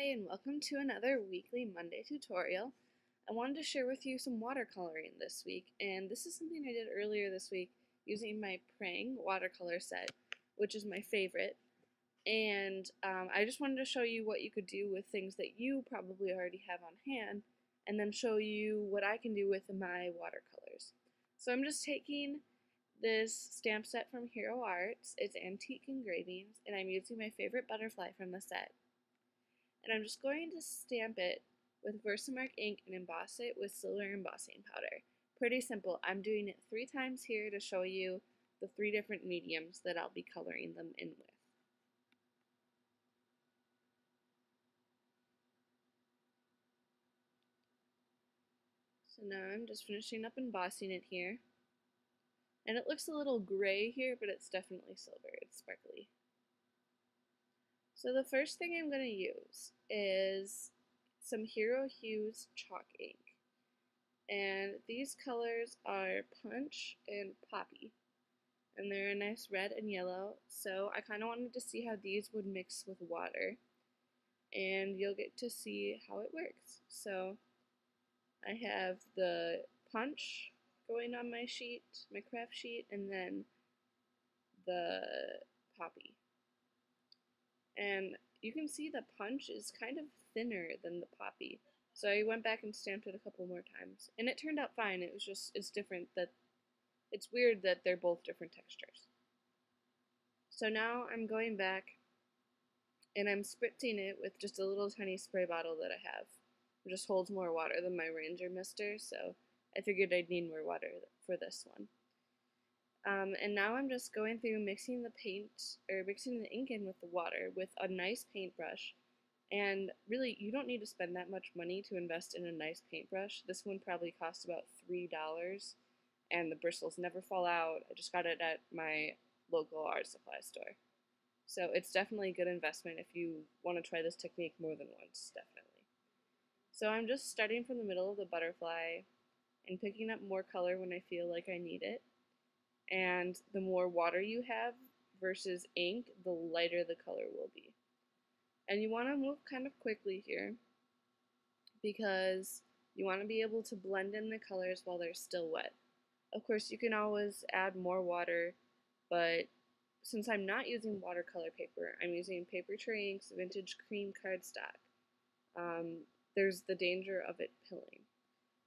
Hi, and welcome to another weekly Monday tutorial. I wanted to share with you some watercoloring this week, and this is something I did earlier this week using my Prang watercolor set, which is my favorite. And I just wanted to show you what you could do with things that you probably already have on hand, and then show you what I can do with my watercolors. So I'm just taking this stamp set from Hero Arts. It's antique engravings, and I'm using my favorite butterfly from the set. And I'm just going to stamp it with Versamark ink and emboss it with silver embossing powder. Pretty simple. I'm doing it 3 times here to show you the 3 different mediums that I'll be coloring them in with. So now I'm just finishing up embossing it here. And it looks a little gray here, but it's definitely silver. It's sparkly. So the first thing I'm going to use is some Hero Hues chalk ink. And these colors are Punch and Poppy. And they're a nice red and yellow, so I kind of wanted to see how these would mix with water. And you'll get to see how it works. So I have the Punch going on my sheet, my craft sheet, and then the Poppy. And you can see the Punch is kind of thinner than the Poppy. So I went back and stamped it a couple more times. And it turned out fine. It was just, it's different that, it's weird that they're both different textures. So now I'm going back and I'm spritzing it with just a little tiny spray bottle that I have. It just holds more water than my Ranger Mister, so I figured I'd need more water for this one. And now I'm just going through mixing the paint, or mixing the ink in with the water with a nice paintbrush. And really, you don't need to spend that much money to invest in a nice paintbrush. This one probably cost about $3, and the bristles never fall out. I just got it at my local art supply store. So it's definitely a good investment if you want to try this technique more than once, definitely. So I'm just starting from the middle of the butterfly and picking up more color when I feel like I need it. And the more water you have versus ink, the lighter the color will be. And you want to move kind of quickly here because you want to be able to blend in the colors while they're still wet. Of course, you can always add more water, but since I'm not using watercolor paper, I'm using Paper Tray Ink's Vintage Cream cardstock. There's the danger of it pilling.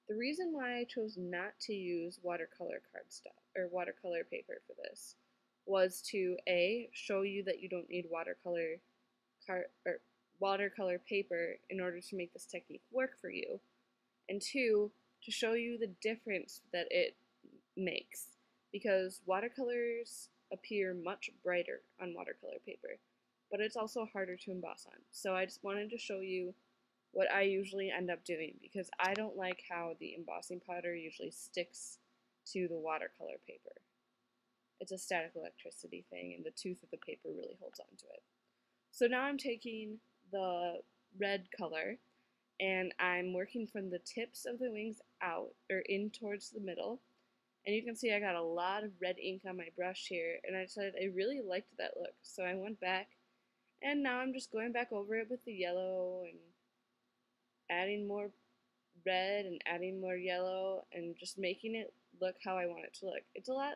The reason why I chose not to use watercolor cardstock or watercolor paper for this was to A, show you that you don't need watercolor paper in order to make this technique work for you, and 2, to show you the difference that it makes, because watercolors appear much brighter on watercolor paper, but it's also harder to emboss on. So I just wanted to show you what I usually end up doing, because I don't like how the embossing powder usually sticks to the watercolor paper. It's a static electricity thing, and the tooth of the paper really holds on to it. So now I'm taking the red color, and I'm working from the tips of the wings out, or in towards the middle. And you can see I got a lot of red ink on my brush here, and I decided I really liked that look. So I went back, and now I'm just going back over it with the yellow and adding more red and adding more yellow and just making it look how I want it to look. It's a lot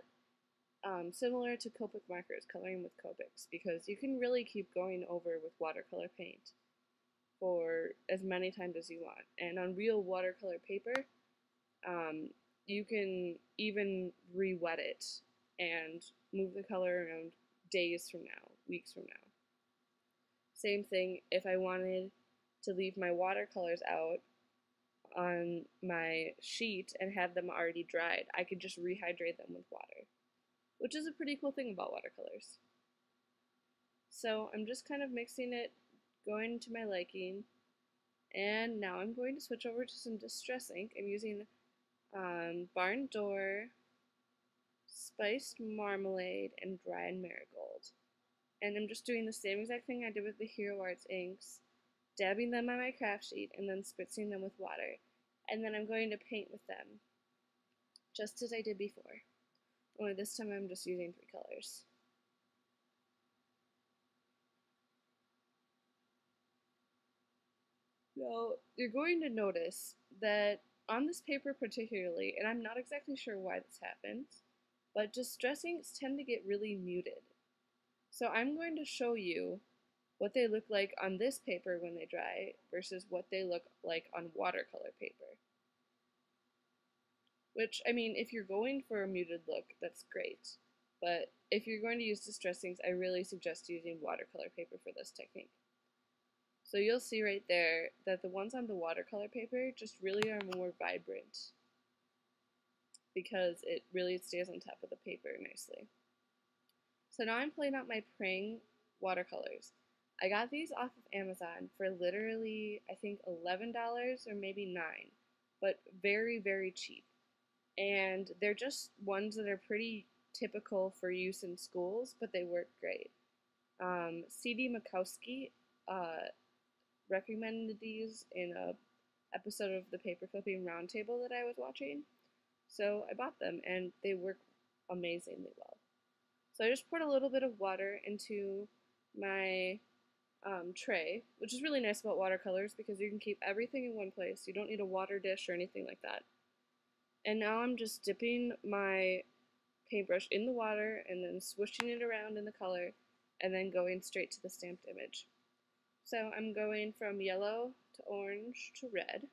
similar to Copic markers, coloring with Copics, because you can really keep going over with watercolor paint for as many times as you want. And on real watercolor paper, you can even re-wet it and move the color around days from now, weeks from now. Same thing if I wanted to leave my watercolors out on my sheet and have them already dried, I could just rehydrate them with water, which is a pretty cool thing about watercolors. So I'm just kind of mixing it, going to my liking, and now I'm going to switch over to some Distress ink. I'm using Barn Door, Spiced Marmalade, and Dried Marigold. And I'm just doing the same exact thing I did with the Hero Arts inks, dabbing them on my craft sheet and then spritzing them with water. And then I'm going to paint with them, just as I did before. Only this time I'm just using 3 colors. Now, you're going to notice that on this paper particularly, and I'm not exactly sure why this happens, but distress inks tend to get really muted. So I'm going to show you what they look like on this paper when they dry versus what they look like on watercolor paper. Which, I mean, if you're going for a muted look, that's great. But if you're going to use distress inks, I really suggest using watercolor paper for this technique. So you'll see right there that the ones on the watercolor paper just really are more vibrant because it really stays on top of the paper nicely. So now I'm pulling out my Prang watercolors. I got these off of Amazon for literally, I think $11 or maybe $9, but very, very cheap. And they're just ones that are pretty typical for use in schools, but they work great. C.D. Makowski recommended these in a episode of the Paper Clipping Roundtable that I was watching. So I bought them and they work amazingly well. So I just poured a little bit of water into my tray, which is really nice about watercolors because you can keep everything in one place. You don't need a water dish or anything like that. And now I'm just dipping my paintbrush in the water and then swishing it around in the color and then going straight to the stamped image. So I'm going from yellow to orange to red,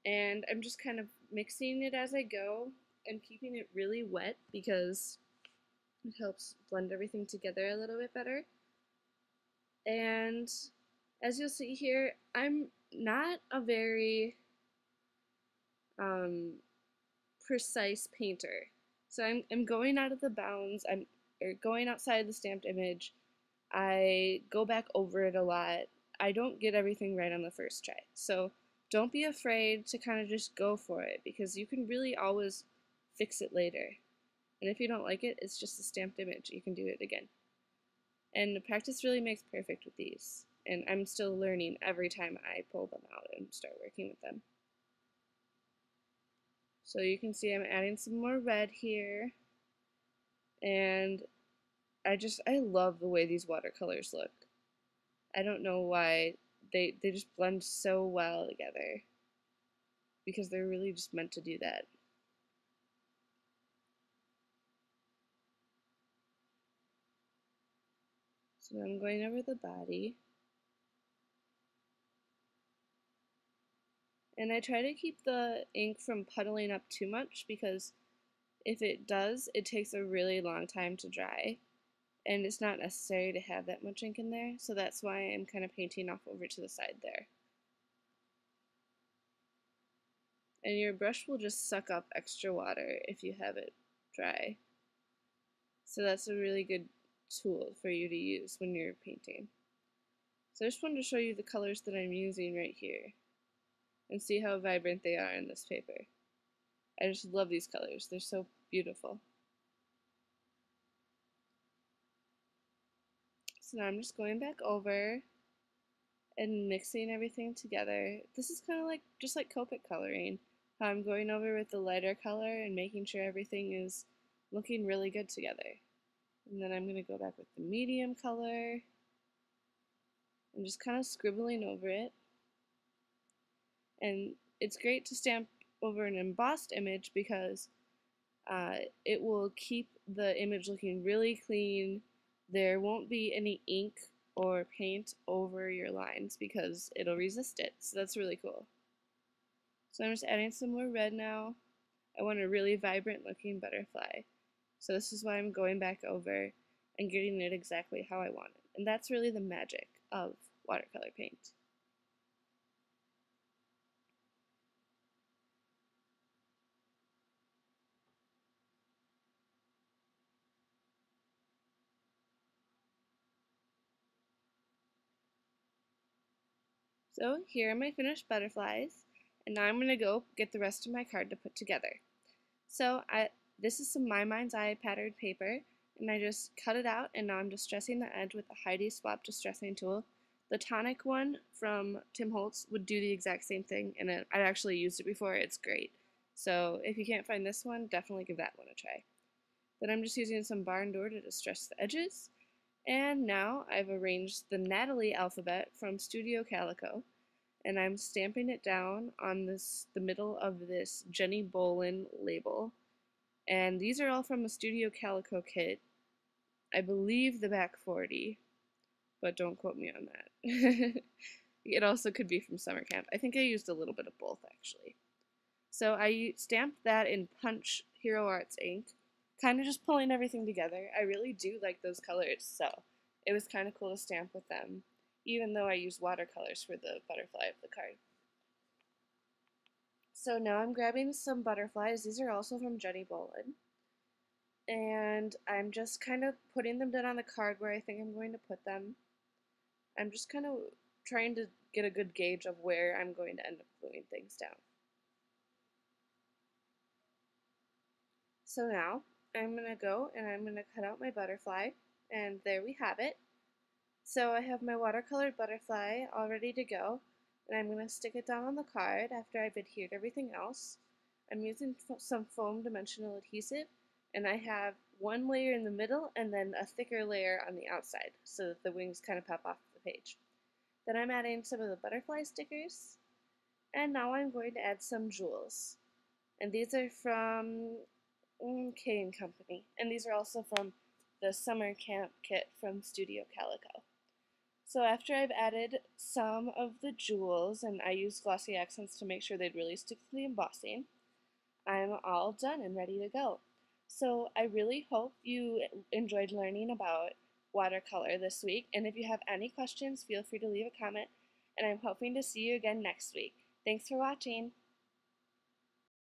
and I'm just kind of mixing it as I go and keeping it really wet because it helps blend everything together a little bit better. And as you'll see here, I'm not a very precise painter. So I'm going out of the bounds, I'm going outside the stamped image. I go back over it a lot. I don't get everything right on the first try. So don't be afraid to kind of just go for it because you can really always fix it later. And if you don't like it, it's just a stamped image. You can do it again. And practice really makes perfect with these. And I'm still learning every time I pull them out and start working with them. So you can see I'm adding some more red here. And I love the way these watercolors look. I don't know why they just blend so well together because they're really just meant to do that. So I'm going over the body. And I try to keep the ink from puddling up too much because if it does, it takes a really long time to dry. And it's not necessary to have that much ink in there, so that's why I'm kind of painting off over to the side there. And your brush will just suck up extra water if you have it dry. So that's a really good tool for you to use when you're painting. So I just wanted to show you the colors that I'm using right here and see how vibrant they are in this paper. I just love these colors. They're so beautiful. So now I'm just going back over and mixing everything together. This is kind of like just like Copic coloring. I'm going over with the lighter color and making sure everything is looking really good together. And then I'm going to go back with the medium color and just kind of scribbling over it. And it's great to stamp over an embossed image because it will keep the image looking really clean. There won't be any ink or paint over your lines because it'll resist it. So that's really cool. So I'm just adding some more red now. I want a really vibrant looking butterfly. So this is why I'm going back over and getting it exactly how I want it. And that's really the magic of watercolor paint. So here are my finished butterflies, and now I'm going to go get the rest of my card to put together. So this is some My Mind's Eye patterned paper, and I just cut it out, and now I'm distressing the edge with the Heidi Swap distressing tool. The tonic one from Tim Holtz would do the exact same thing, and I actually used it before. It's great. So if you can't find this one, definitely give that one a try. Then I'm just using some Barn Door to distress the edges. And now I've arranged the Natalie alphabet from Studio Calico, and I'm stamping it down on the middle of this Jenny Bolin label. And these are all from a Studio Calico kit. I believe the back 40, but don't quote me on that. It also could be from summer camp. I think I used a little bit of both, actually. So I stamped that in Punch Hero Arts ink, kind of just pulling everything together. I really do like those colors, so it was kind of cool to stamp with them, even though I used watercolors for the butterfly of the card. So now I'm grabbing some butterflies. These are also from Jenny Bolin. And I'm just kind of putting them down on the card where I think I'm going to put them. I'm just kind of trying to get a good gauge of where I'm going to end up gluing things down. So now I'm going to go and I'm going to cut out my butterfly, and there we have it. So I have my watercolored butterfly all ready to go, and I'm going to stick it down on the card after I've adhered everything else. I'm using some foam dimensional adhesive, and I have one layer in the middle and then a thicker layer on the outside so that the wings kind of pop off the page. Then I'm adding some of the butterfly stickers, and now I'm going to add some jewels. And these are from K & Company, and these are also from the summer camp kit from Studio Calico. So after I've added some of the jewels, and I used glossy accents to make sure they'd really stick to the embossing, I'm all done and ready to go. So I really hope you enjoyed learning about watercolor this week, and if you have any questions, feel free to leave a comment, and I'm hoping to see you again next week. Thanks for watching!